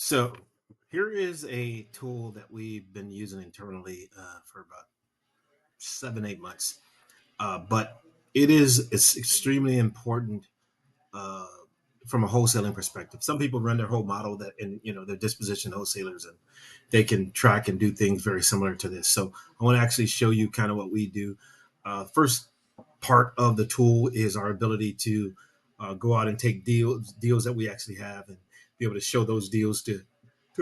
So here is a tool that we've been using internally for about 7, 8 months, but it's extremely important uh, from a wholesaling perspective. Some people run their whole model that, and they're disposition wholesalers, and they can track and do things very similar to this. So I want to actually show you kind of what we do. First part of the tool is our ability to go out and take deals that we actually have and be able to show those deals to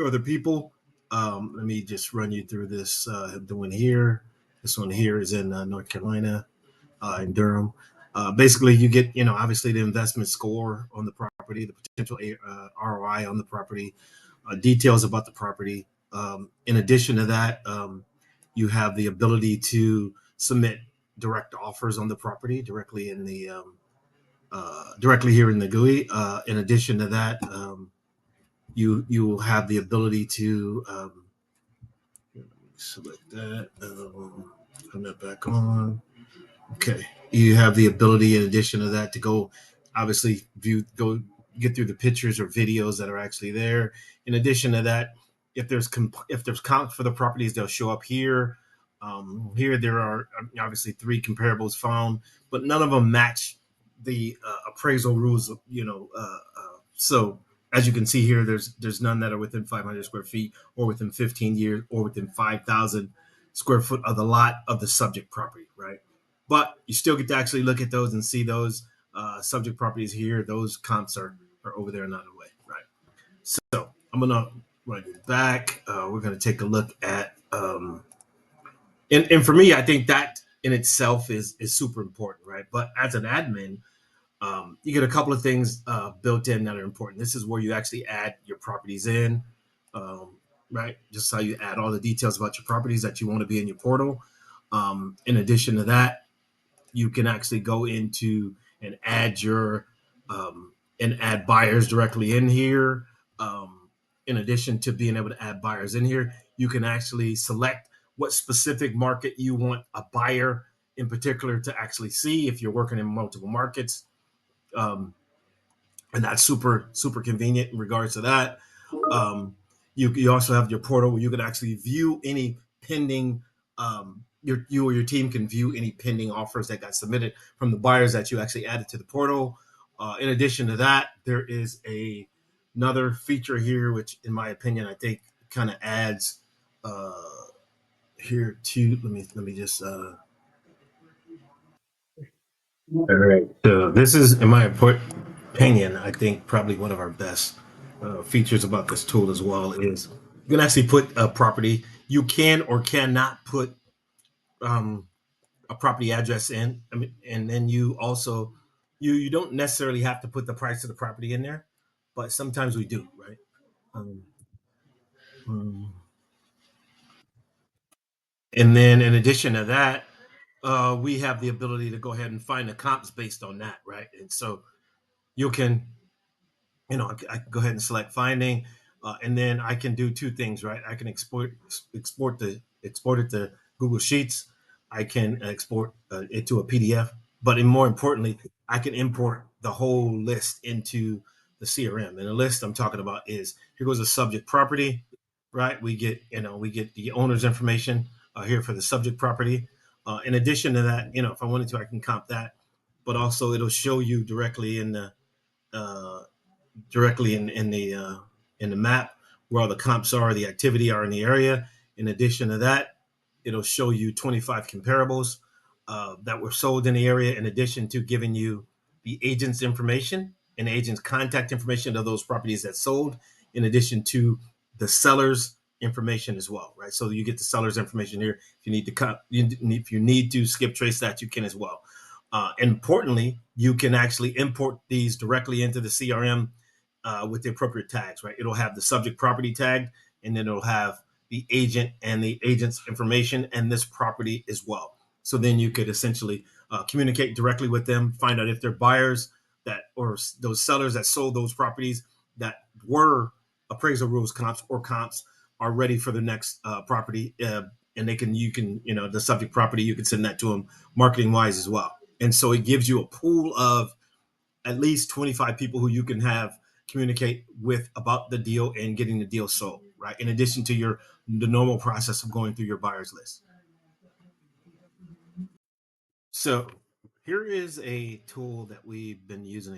other people. Let me just run you through this. The one here, this one here is in North Carolina, in Durham. Basically, you get obviously the investment score on the property, the potential ROI on the property, details about the property. In addition to that, you have the ability to submit direct offers on the property directly in the directly here in the GUI. In addition to that, you will have the ability to select that. Turn that back on. Okay. You have the ability, in addition to that, to go obviously go get through the pictures or videos that are actually there. In addition to that, if there's comps for the properties, they'll show up here. Here there are obviously three comparables found, but none of them match the appraisal rules. So as you can see here, there's none that are within 500 square feet, or within 15 years, or within 5,000 square foot of the lot of the subject property, right? But you still get to actually look at those and see those subject properties here. Those comps are over there another way, right? So I'm gonna run it back. We're gonna take a look at and for me, I think that in itself is super important, right? But as an admin, you get a couple of things built in that are important. This is where you actually add your properties in, right? Just how you add all the details about your properties that you want to be in your portal. In addition to that, you can actually go into and add your and add buyers directly in here. In addition to being able to add buyers in here, you can actually select what specific market you want a buyer in particular to actually see if you're working in multiple markets. Um, and that's super convenient in regards to that. You also have your portal where you can actually view any pending you or your team can view any pending offers that got submitted from the buyers that you actually added to the portal. In addition to that, there is another feature here, which, in my opinion, I think kind of adds uh, here to. Let me just. All right. So this is, in my opinion, I think probably one of our best features about this tool as well is you can actually put a property. You can or cannot put um, a property address in. I mean, and then you also you don't necessarily have to put the price of the property in there, but sometimes we do, right? Um, um, and then in addition to that, we have the ability to go ahead and find the comps based on that, right? And so you can I can go ahead and select finding, and then I can do two things, right? I can export it to Google Sheets. I can export it to a PDF, but more importantly, I can import the whole list into the CRM. And the list I'm talking about is here goes a subject property, right? We get the owner's information here for the subject property. In addition to that, if I wanted to, I can comp that, but also it'll show you uh, directly in the map where all the comps are, the activity are in the area. In addition to that, it'll show you 25 comparables that were sold in the area. In addition to giving you the agent's information and the agent's contact information of those properties that sold, in addition to the seller's information as well, right? So you get the seller's information here. If you need to if you need to skip trace that, you can as well. Importantly, you can actually import these directly into the CRM with the appropriate tags, right? It'll have the subject property tag, and then it'll have the agent and the agent's information and this property as well. So then you could essentially communicate directly with them, find out if they're buyers that or those sellers that sold those properties that were appraisal rules comps are ready for the next property, and you can the subject property, you can send that to them marketing wise as well. And so it gives you a pool of at least 25 people who you can have communicate with about the deal and getting the deal sold, right? In addition to your the normal process of going through your buyer's list. So here is a tool that we've been using